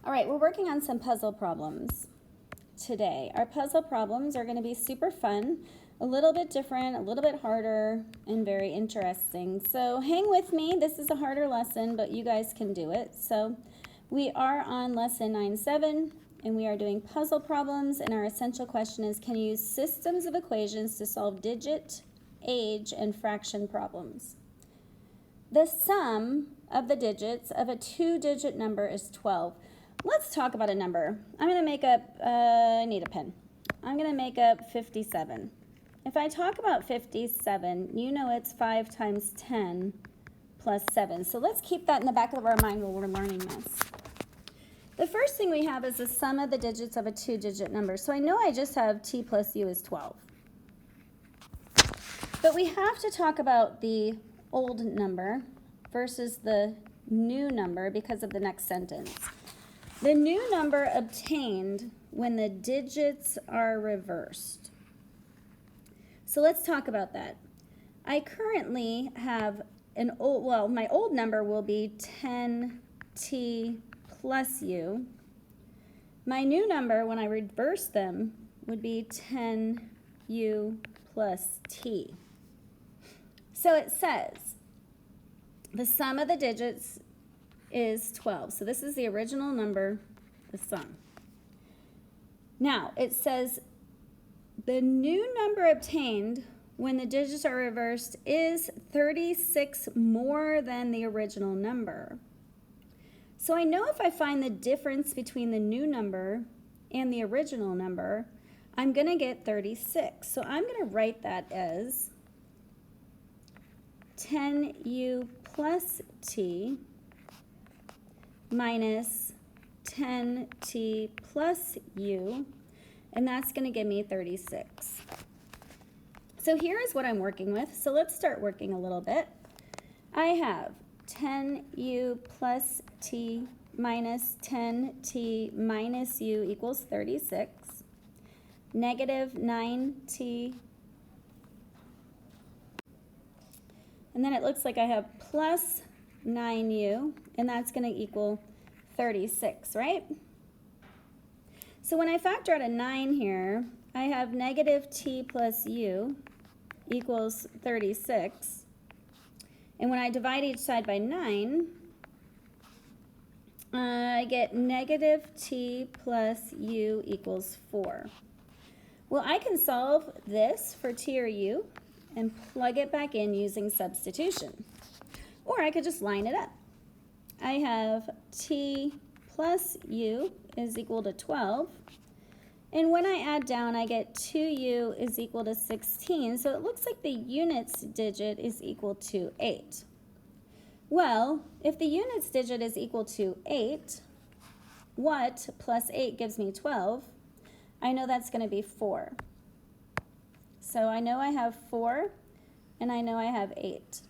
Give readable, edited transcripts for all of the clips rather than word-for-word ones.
All right, we're working on some puzzle problems today. Our puzzle problems are going to be super fun, a little bit different, a little bit harder, and very interesting. So hang with me. This is a harder lesson, but you guys can do it. So we are on lesson 9-7, and we are doing puzzle problems, and our essential question is, can you use systems of equations to solve digit, age, and fraction problems? The sum of the digits of a two-digit number is 12. Let's talk about a number. I'm going to make up, I need a pen. I'm going to make up 57. If I talk about 57, you know it's 5 times 10 plus 7. So let's keep that in the back of our mind while we're learning this. The first thing we have is the sum of the digits of a two-digit number. So I know I just have t plus u is 12. But we have to talk about the old number versus the new number because of the next sentence. The new number obtained when the digits are reversed. So let's talk about that. I currently have my old number will be 10t plus u. My new number, when I reverse them, would be 10u plus t. So it says the sum of the digits is 12. So this is the original number, the sum. Now, it says the new number obtained when the digits are reversed is 36 more than the original number. So I know if I find the difference between the new number and the original number, I'm going to get 36. So I'm going to write that as 10u plus t minus 10t plus u, and that's going to give me 36. So here is what I'm working with. So let's start working a little bit. I have 10u plus t minus 10t minus u equals 36, negative 9t, and then it looks like I have plus 9u, and that's going to equal 36, right? So when I factor out a 9 here, I have negative t plus u equals 36. And when I divide each side by 9, I get negative t plus u equals 4. Well, I can solve this for t or u and plug it back in using substitution. Or I could just line it up. I have t plus u is equal to 12. And when I add down, I get 2u is equal to 16. So it looks like the units digit is equal to 8. Well, if the units digit is equal to 8, what plus 8 gives me 12? I know that's going to be 4. So I know I have 4, and I know I have 8.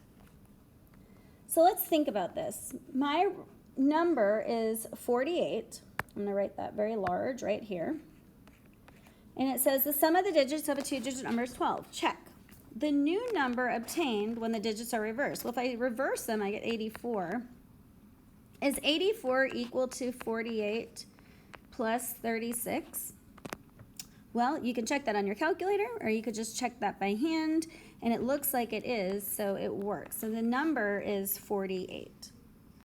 So let's think about this. My number is 48. I'm going to write that very large right here. And it says the sum of the digits of a two-digit number is 12. Check. The new number obtained when the digits are reversed. Well, if I reverse them, I get 84. Is 84 equal to 48 plus 36? Well, you can check that on your calculator, or you could just check that by hand, and it looks like it is, so it works. So the number is 48.